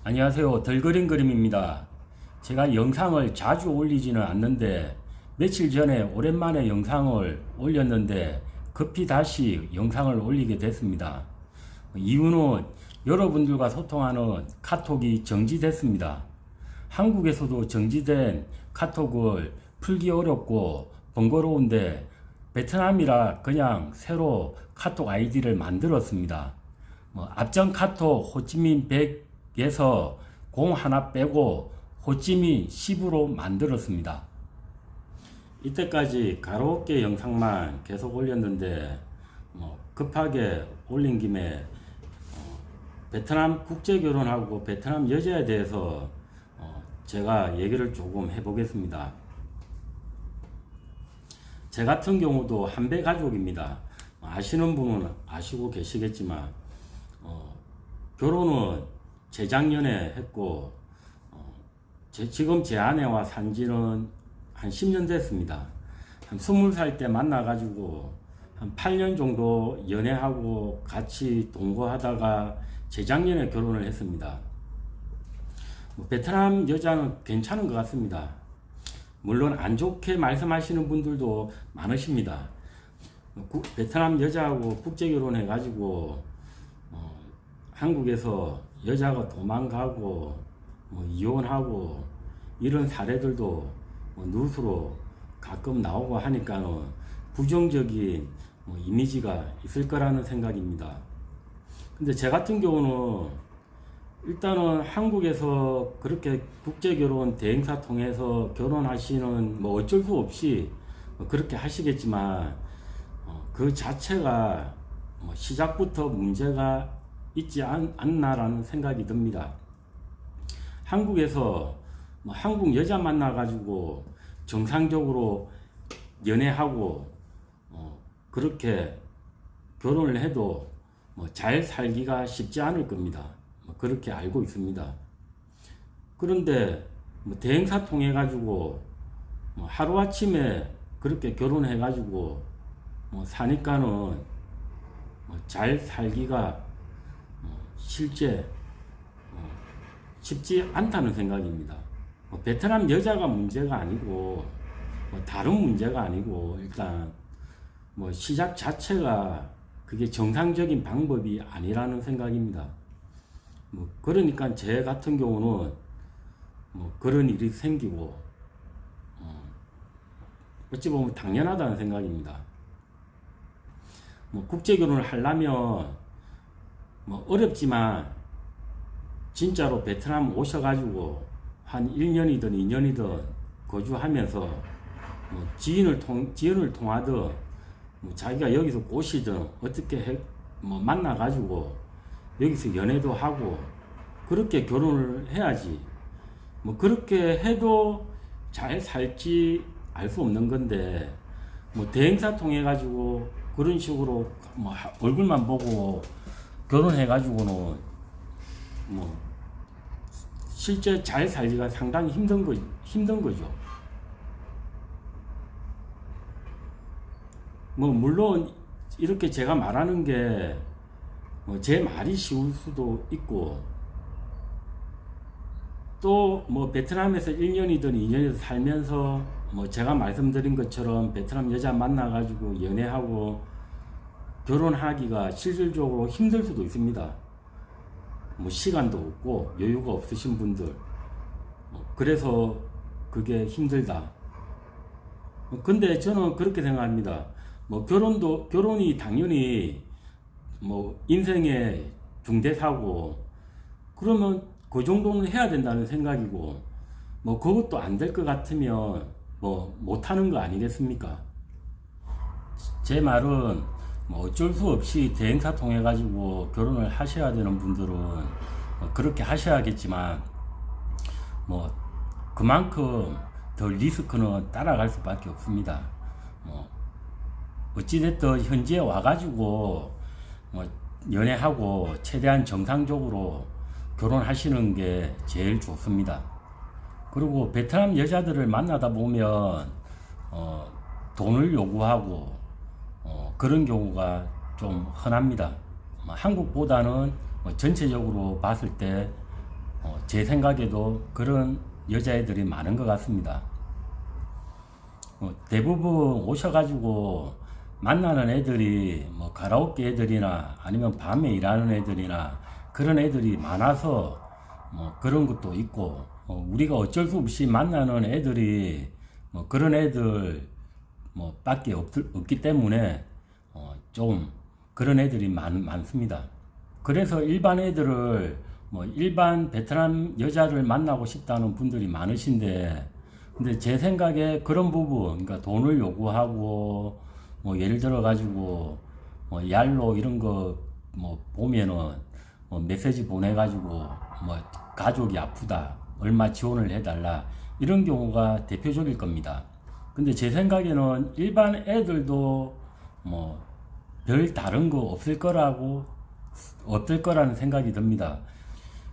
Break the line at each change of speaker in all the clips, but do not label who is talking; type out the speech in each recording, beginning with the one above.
안녕하세요. 덜그림그림입니다. 제가 영상을 자주 올리지는 않는데 며칠 전에 오랜만에 영상을 올렸는데 급히 다시 영상을 올리게 됐습니다. 이유는 여러분들과 소통하는 카톡이 정지됐습니다. 한국에서도 정지된 카톡을 풀기 어렵고 번거로운데 베트남이라 그냥 새로 카톡 아이디를 만들었습니다. 앞전 카톡 호찌민 100에서 0 하나 빼고 호찌민 10으로 만들었습니다. 이때까지 가로업계 영상만 계속 올렸는데 급하게 올린 김에 베트남 국제결혼하고 베트남 여자에 대해서 제가 얘기를 조금 해보겠습니다. 제 같은 경우도 한배 가족입니다. 아시는 분은 아시고 계시겠지만 결혼은 재작년에 했고 지금 제 아내와 산지는 한 10년 됐습니다. 한 20살 때 만나가지고 한 8년 정도 연애하고 같이 동거하다가 재작년에 결혼을 했습니다. 베트남 여자는 괜찮은 것 같습니다. 물론 안 좋게 말씀하시는 분들도 많으십니다. 베트남 여자하고 국제결혼 해가지고 한국에서 여자가 도망가고 이혼하고 이런 사례들도 뉴스로 가끔 나오고 하니까는 부정적인 이미지가 있을 거라는 생각입니다. 근데 제 같은 경우는 일단은 한국에서 그렇게 국제결혼 대행사 통해서 결혼하시는 어쩔 수 없이 그렇게 하시겠지만 그 자체가 시작부터 문제가 있지 않나라는 생각이 듭니다. 한국에서 한국 여자 만나가지고 정상적으로 연애하고 그렇게 결혼을 해도 잘 살기가 쉽지 않을 겁니다. 그렇게 알고 있습니다. 그런데 대행사 통해 가지고 하루아침에 그렇게 결혼해 가지고 사니까는 잘 살기가 실제 쉽지 않다는 생각입니다. 베트남 여자가 문제가 아니고 다른 문제가 아니고 일단 시작 자체가 그게 정상적인 방법이 아니라는 생각입니다. 그러니까 제 같은 경우는 그런 일이 생기고 어찌 보면 당연하다는 생각입니다. 국제결혼을 하려면 어렵지만 진짜로 베트남 오셔가지고 한 1년이든 2년이든 거주하면서 지인을 통하든 자기가 여기서 꼬시든 어떻게 만나가지고 여기서 연애도 하고 그렇게 결혼을 해야지. 그렇게 해도 잘 살지 알 수 없는 건데 대행사 통해 가지고 그런 식으로 얼굴만 보고 결혼해 가지고는 실제 잘 살기가 상당히 힘든 거죠. 물론 이렇게 제가 말하는 게 제 말이 쉬울 수도 있고 또 베트남에서 1년이든 2년이든 살면서 제가 말씀드린 것처럼 베트남 여자 만나가지고 연애하고 결혼하기가 실질적으로 힘들 수도 있습니다. 시간도 없고 여유가 없으신 분들 그래서 그게 힘들다. 근데 저는 그렇게 생각합니다. 결혼이 당연히 인생의 중대사고 그러면 그 정도는 해야 된다는 생각이고 그것도 안 될 것 같으면 못하는 거 아니겠습니까? 제 말은 어쩔 수 없이 대행사 통해 가지고 결혼을 하셔야 되는 분들은 그렇게 하셔야겠지만 그만큼 더 리스크는 따라갈 수밖에 없습니다. 어찌됐든 현지에 와가지고 연애하고 최대한 정상적으로 결혼하시는 게 제일 좋습니다. 그리고 베트남 여자들을 만나다 보면 돈을 요구하고 그런 경우가 좀 흔합니다. 한국보다는 전체적으로 봤을 때 제 생각에도 그런 여자애들이 많은 것 같습니다. 대부분 오셔가지고 만나는 애들이 뭐 가라오케 애들이나 아니면 밤에 일하는 애들이나 그런 애들이 많아서 뭐 그런 것도 있고, 우리가 어쩔 수 없이 만나는 애들이 뭐 그런 애들 뭐 밖에 없기 때문에 좀 그런 애들이 많습니다. 그래서 일반 애들을 뭐 일반 베트남 여자를 만나고 싶다는 분들이 많으신데, 근데 제 생각에 그런 부분, 그러니까 돈을 요구하고 뭐 예를 들어 가지고 뭐 얄로 이런 거 뭐 보면은 뭐 메시지 보내 가지고 뭐 가족이 아프다, 얼마 지원을 해달라, 이런 경우가 대표적일 겁니다. 근데 제 생각에는 일반 애들도 뭐 별 다른 거 없을 거라는 생각이 듭니다.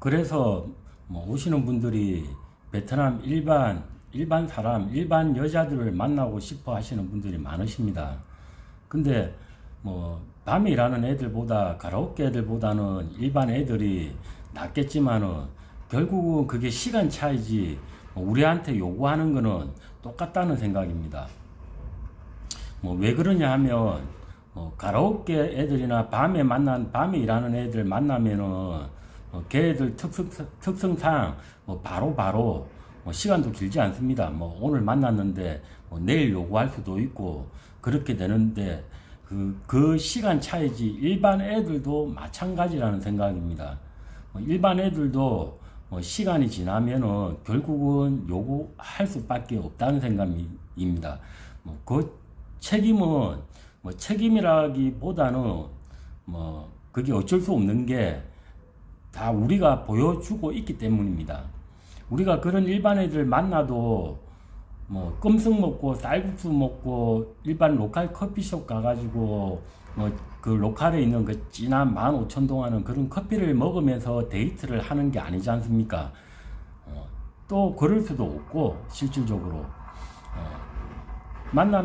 그래서 뭐 오시는 분들이 베트남 일반 사람, 일반 여자들을 만나고 싶어 하시는 분들이 많으십니다. 근데 뭐 밤에 일하는 애들보다 가라오케 애들보다는 일반 애들이 낫겠지만은 결국은 그게 시간 차이지, 뭐 우리한테 요구하는 거는 똑같다는 생각입니다. 뭐 왜 그러냐 하면 가라오케 애들이나 밤에 일하는 애들 만나면은 걔들 특성상 뭐 바로 뭐 시간도 길지 않습니다. 뭐 오늘 만났는데 뭐 내일 요구할 수도 있고 그렇게 되는데, 그 시간 차이지 일반 애들도 마찬가지라는 생각입니다. 일반 애들도 뭐 시간이 지나면은 결국은 요구할 수밖에 없다는 생각입니다. 그 책임은 뭐 책임이라기보다는 뭐 그게 어쩔 수 없는 게 다 우리가 보여주고 있기 때문입니다. 우리가 그런 일반 애들 만나도 뭐 껌석 먹고 쌀국수 먹고 일반 로컬 커피숍 가가지고 뭐 그 로컬에 있는 그 진한 15,000동 하는 그런 커피를 먹으면서 데이트를 하는 게 아니지 않습니까? 또 그럴 수도 없고, 실질적으로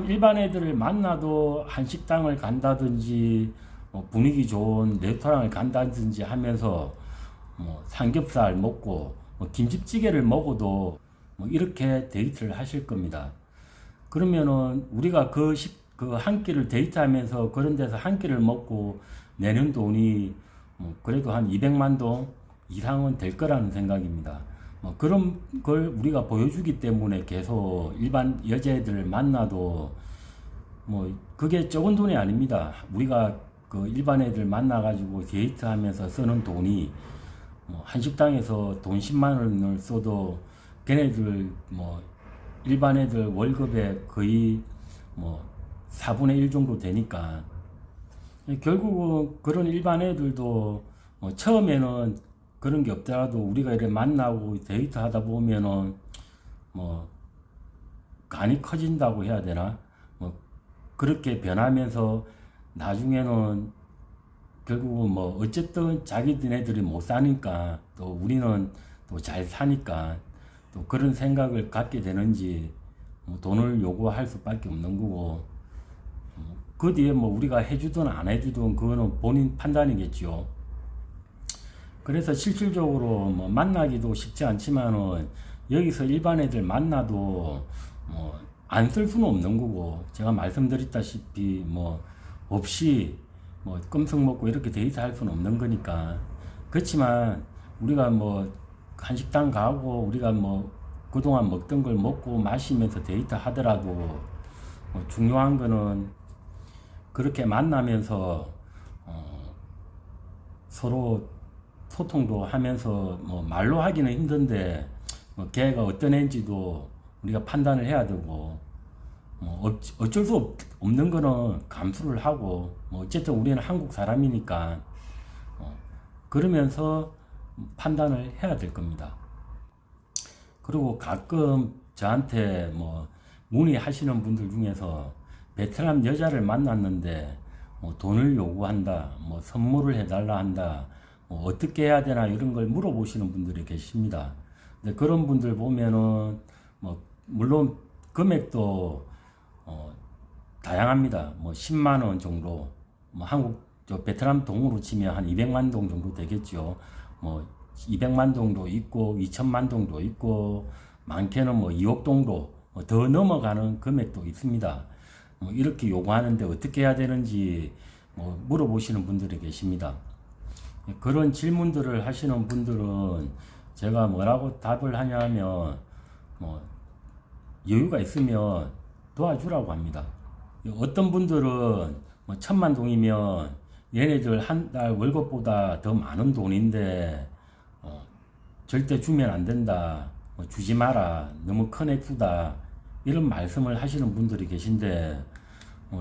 일반 애들을 만나도 한식당을 간다든지 분위기 좋은 레스토랑을 간다든지 하면서 뭐 삼겹살 먹고 뭐 김치찌개를 먹어도 뭐 이렇게 데이트를 하실 겁니다. 그러면은 우리가 그 한 끼를 데이트하면서 그런 데서 한 끼를 먹고 내는 돈이 뭐 그래도 한 200만 동 이상은 될 거라는 생각입니다. 뭐 그런 걸 우리가 보여주기 때문에 계속 일반 여자애들을 만나도 뭐 그게 적은 돈이 아닙니다. 우리가 그 일반 애들 만나가지고 데이트하면서 쓰는 돈이 뭐 한식당에서 돈 10만 원을 써도 걔네들 뭐 일반 애들 월급의 거의 뭐 4분의 1 정도 되니까, 결국은 그런 일반 애들도 뭐 처음에는 그런 게 없더라도 우리가 이렇게 만나고 데이트 하다 보면은 뭐 간이 커진다고 해야 되나, 뭐 그렇게 변하면서 나중에는 결국은 뭐 어쨌든 자기들애들이 못 사니까 또 우리는 또 잘 사니까 또 그런 생각을 갖게 되는지 뭐 돈을 요구할 수밖에 없는 거고, 그 뒤에 뭐 우리가 해주든 안 해주든 그거는 본인 판단이겠죠. 그래서 실질적으로 뭐 만나기도 쉽지 않지만은 여기서 일반 애들 만나도 뭐 안 쓸 수는 없는 거고, 제가 말씀드렸다시피 뭐 없이 뭐 껌석 먹고 이렇게 데이트 할 수는 없는 거니까. 그렇지만 우리가 뭐 한식당 가고 우리가 뭐 그동안 먹던 걸 먹고 마시면서 데이트 하더라도 뭐 중요한 거는 그렇게 만나면서 서로 소통도 하면서 뭐 말로 하기는 힘든데 뭐 걔가 어떤 애인지도 우리가 판단을 해야 되고, 뭐 어쩔 수 없는 거는 감수를 하고, 뭐 어쨌든 우리는 한국 사람이니까 그러면서 판단을 해야 될 겁니다. 그리고 가끔 저한테 뭐 문의하시는 분들 중에서 베트남 여자를 만났는데 뭐 돈을 요구한다, 뭐 선물을 해달라 한다, 뭐 어떻게 해야 되나 이런 걸 물어보시는 분들이 계십니다. 근데 그런 분들 보면은 뭐 물론 금액도 다양합니다. 뭐 10만 원 정도, 뭐 한국 베트남 동으로 치면 한 200만 동 정도 되겠죠. 뭐 200만 동도 있고 2천만 동도 있고 많게는 뭐 2억 동도 더 넘어가는 금액도 있습니다. 뭐 이렇게 요구하는데 어떻게 해야 되는지 뭐 물어보시는 분들이 계십니다. 그런 질문들을 하시는 분들은 제가 뭐라고 답을 하냐면 뭐 여유가 있으면 도와주라고 합니다. 어떤 분들은 뭐 1,000만 동이면 얘네들 한 달 월급보다 더 많은 돈인데 절대 주면 안 된다. 뭐 주지 마라. 너무 큰 액수다. 이런 말씀을 하시는 분들이 계신데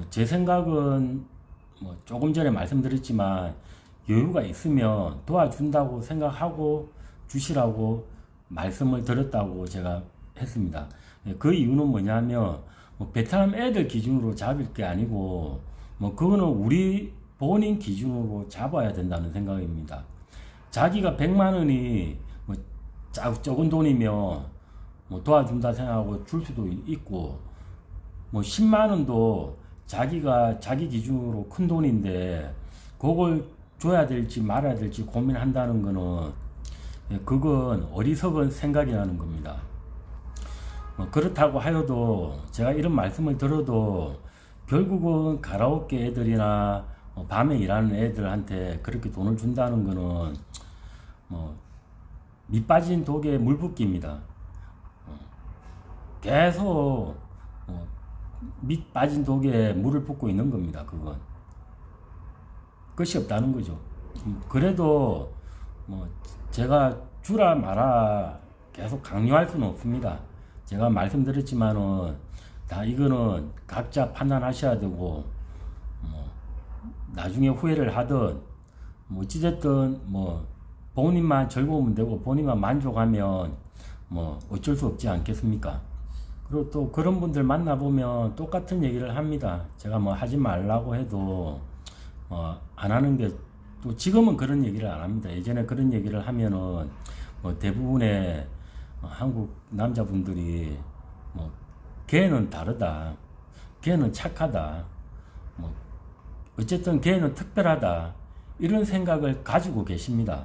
제 생각은 뭐 조금 전에 말씀드렸지만 여유가 있으면 도와준다고 생각하고 주시라고 말씀을 드렸다고 제가 했습니다. 그 이유는 뭐냐면 뭐 베트남 애들 기준으로 잡을 게 아니고 뭐 그거는 우리 본인 기준으로 잡아야 된다는 생각입니다. 자기가 100만 원이 뭐 적은 돈이면 뭐 도와준다 생각하고 줄 수도 있고 뭐 10만 원도 자기가 자기 기준으로 큰 돈인데 그걸 줘야 될지 말아야 될지 고민한다는 거는 그건 어리석은 생각이라는 겁니다. 뭐 그렇다고 하여도 제가 이런 말씀을 들어도 결국은 가라오케 애들이나 밤에 일하는 애들한테 그렇게 돈을 준다는 거는 뭐 밑 빠진 독에 물 붓기입니다. 계속 밑 빠진 독에 물을 붓고 있는 겁니다. 그건 끝이 없다는 거죠. 그래도 뭐 제가 주라 마라 계속 강요할 수는 없습니다. 제가 말씀드렸지만은 다 이거는 각자 판단하셔야 되고 뭐 나중에 후회를 하든 뭐 어찌됐든 뭐 본인만 즐거우면 되고 본인만 만족하면 뭐 어쩔 수 없지 않겠습니까? 그리고 또 그런 분들 만나보면 똑같은 얘기를 합니다. 제가 뭐 하지 말라고 해도 안 하는 게 또 지금은 그런 얘기를 안 합니다. 예전에 그런 얘기를 하면은 뭐 대부분의 한국 남자분들이 뭐 걔는 다르다, 걔는 착하다, 뭐 어쨌든 걔는 특별하다 이런 생각을 가지고 계십니다.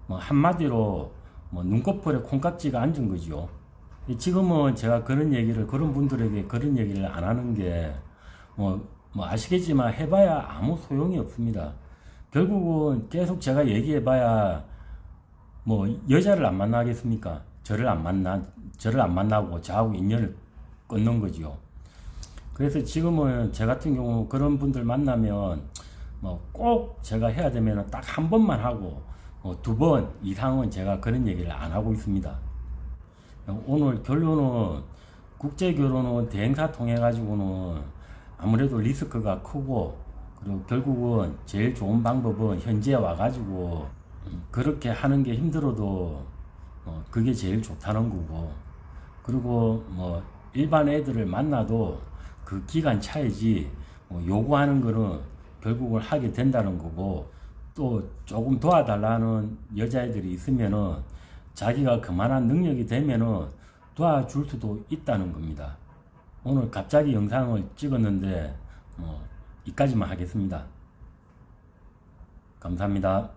뭐 한마디로 뭐 눈꺼풀에 콩깍지가 앉은 거죠. 지금은 제가 그런 얘기를 그런 분들에게 그런 얘기를 안 하는 게 뭐 아시겠지만 해봐야 아무 소용이 없습니다. 결국은 계속 제가 얘기해봐야 뭐 여자를 안 만나겠습니까? 저를 안 만나고 저하고 인연을 끊는 거죠. 그래서 지금은 제 같은 경우 그런 분들 만나면 뭐 꼭 제가 해야 되면 딱 한 번만 하고 2번 이상은 제가 그런 얘기를 안 하고 있습니다. 오늘 결론은 국제 결혼은 대행사 통해 가지고는 아무래도 리스크가 크고 그리고 결국은 제일 좋은 방법은 현지에 와 가지고 그렇게 하는 게 힘들어도 그게 제일 좋다는 거고 그리고 뭐 일반 애들을 만나도 그 기간 차이지 요구하는 거는 결국은 하게 된다는 거고 또 조금 도와달라는 여자애들이 있으면은 자기가 그만한 능력이 되면은 도와줄 수도 있다는 겁니다. 오늘 갑자기 영상을 찍었는데 이까지만 하겠습니다. 감사합니다.